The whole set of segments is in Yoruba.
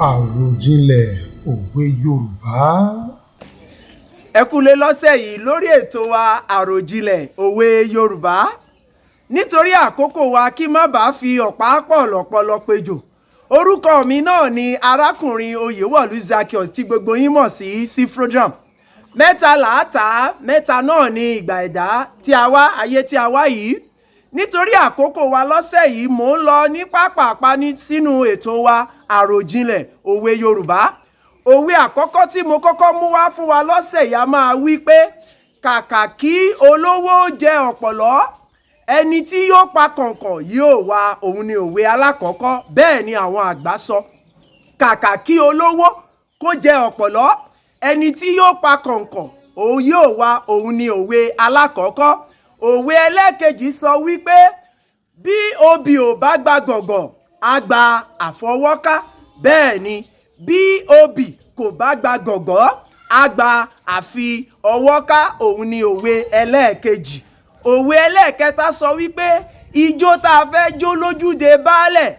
Àròjinlẹ̀ òwe Yorùbá. Ẹ kúlé lọ́sẹ̀ yìí lórí ètò wa Àròjinlẹ̀ òwe Yorùbá. Nítorí àkókò wa kí má bàa fi ọ̀pá pọ̀ lọ́pọ̀lọ́ péjò. Orúkọ mi náà ni arákùnrin Oyewolu Zaccheaus tí gbogbo yín mọ̀ sí Cfrodram. Mẹ́ta làátà, mẹ́ta náà ni ìgbà ẹ̀dá tí a wá ayé tí a wá yìí. Nítorí àkókò wa lọ́sẹ̀ yìí mò ń lọ ní pápápá sínú ètò wa Àròjinlẹ̀ òwe Yorùbá. Òwe àkọ́kọ́ tí mo kọ́kọ́ mú wá fún wa lọ́sẹ̀ yìí a máa wí pé kàkà kí olówó jẹ ọ̀pọ̀lọ́, ẹni tí yóò pa kọ̀ǹkọ̀ yóò wá, òun ni òwe alákọ̀ọ́kọ́. Bẹ́ẹ̀ ni àwọn àgbà sọ. Kàkà kí olówó kó jẹ ọ̀pọ̀lọ́, ẹni tí yóò pa kọ̀ǹkọ̀ òun yóò wá, òun ni òwe alákọ̀ọ́kọ́. Òwe ẹlẹ́ẹ̀kejì sọ wípé bí obì ò bá gba gọ̀gọ̀ á gba àfọwọ́ká. Bẹ́ẹ̀ ni bí obì kò bá gba gọ̀gọ̀ á gba àfi ọwọ́ká, òun ni òwe ẹlẹ́ẹ̀kejì. Òwe ẹlẹ́ẹ̀kẹta sọ wípé ijó tá a fẹ́ jó lójúde baálẹ̀,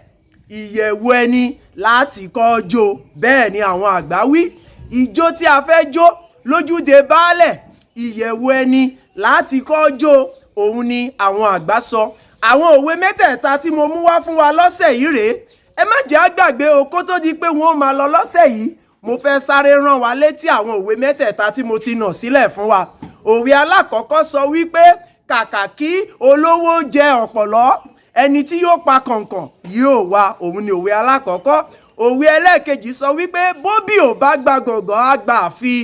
ìyẹ̀wù ẹni láti kọ́ jó. Bẹ́ẹ̀ ni àwọn àgbà wí. Ijó tí a fẹ́ jó lójúde baálẹ̀, ìyẹ̀wù ẹni láti kọ́ jó, òun ni àwọn àgbà sọ. Àwọn òwe mẹ́tẹ̀ẹ̀ta tí mo mú wá fún wa lọ́sẹ̀ yìí rèé. Ẹ má jẹ́ á gbàgbé o, kó tó di pé wọ́n máa lọ lọ́sẹ̀ yìí, mo fẹ́ sáré rán wa létí àwọn òwe mẹ́tẹ̀ẹ̀ta tí mo ti nà sílẹ̀ fún wa. Òwe alákọ̀ọ́kọ́ sọ wípé kàkà kí olówó jẹ ọ̀pọ̀lọ́, ẹni tí yóò pa kọ̀ǹkọ̀ yóò wá, òun ni òwe alákọ̀ọ́kọ́. Òwe ẹlẹ́ẹ̀kejì sọ wípé bóbì ò bá gba gọ̀gọ̀ á gba àfi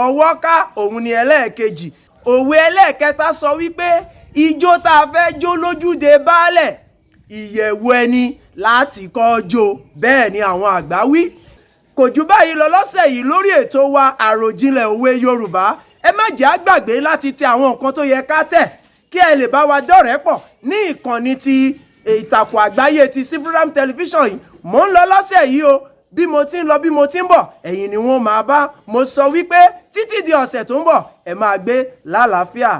ọwọ́ ká, òun ni ẹlẹ́ẹ̀kejì. Òwe ẹlẹ́ẹ̀kẹta sọ wípé ijó tá a fẹ́ jó lójúde baálẹ̀, ìyẹ̀wù ẹni láti kọ́ jó. Bẹ́ẹ̀ ni àwọn àgbà wí. Kò jù báyìí lọ lọ́sẹ̀ yìí lórí ètò wa Àròjinlẹ̀ òwe Yorùbá. Ẹ má jẹ́ á gbàgbé láti tẹ àwọn nǹkan tó yẹ ká tẹ̀ kí ẹ lè bá wa dọ́rẹ̀ẹ́ pọ̀ ní ìkànnì ti ìtàkùn àgbáyé ti Cfrodram tẹlifíṣàn yìí. Mò ń lọ lọ́sẹ̀ yìí o. Bí mo ti ń lọ bí mo ti ń bọ̀, ẹ̀yin ni wọ́n máa bá. Mo sọ wípé títí di ọ̀sẹ̀ tó ń bọ̀ ẹ máa gbé lálàáfíà.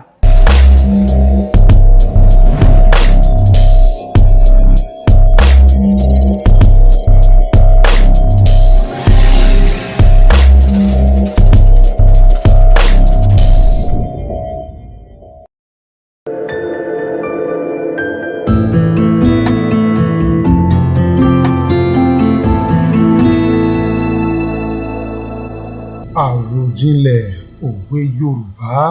Àròjinlẹ̀ òwe Yorùbá.